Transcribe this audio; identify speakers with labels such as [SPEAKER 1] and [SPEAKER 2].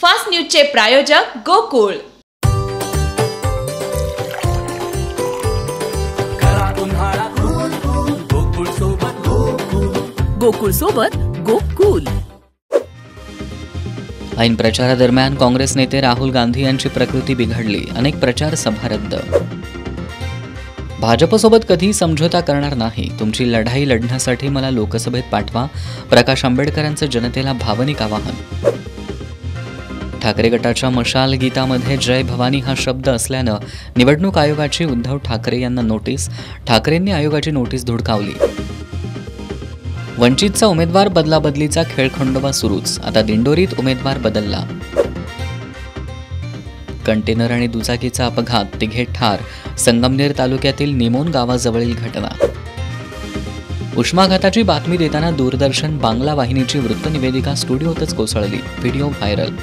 [SPEAKER 1] Fast न्यूजचे प्रायोजक गोकुळ।
[SPEAKER 2] गोकुळ सोबत गोकुळ।
[SPEAKER 3] ऐन प्रचारादरम्यान काँग्रेस नेते राहुल गांधी यांची प्रकृती बिघडली, अनेक प्रचार सभा रद्द। भाजपसोबत कधी समझोता करणार नाही, तुमची लढाई लढण्यासाठी मला लोकसभेत पाठवा, प्रकाश आंबेडकरांचं जनतेला भावनिक आवाहन। ठाकरे गटाच्या मशाल गीतामध्ये जय भवानी हा शब्द असल्यानं निवडणूक आयोगाची उद्धव ठाकरे यांना नोटीस, ठाकरेंनी आयोगाची नोटीस धुडकावली। वंचितचा उमेदवार बदलाबदलीचा खेळखंडोबा सुरूच, आता दिंडोरीत उमेदवार बदलला। कंटेनर आणि दुचाकीचा अपघात, तिघे ठार, संगमनेर तालुक्यातील निमोन गावाजवळील घटना। उष्माघाताची बातमी देताना दूरदर्शन बांगला वाहिनीची वृत्तनिवेदिका स्टुडिओतच कोसळली, व्हिडिओ व्हायरल।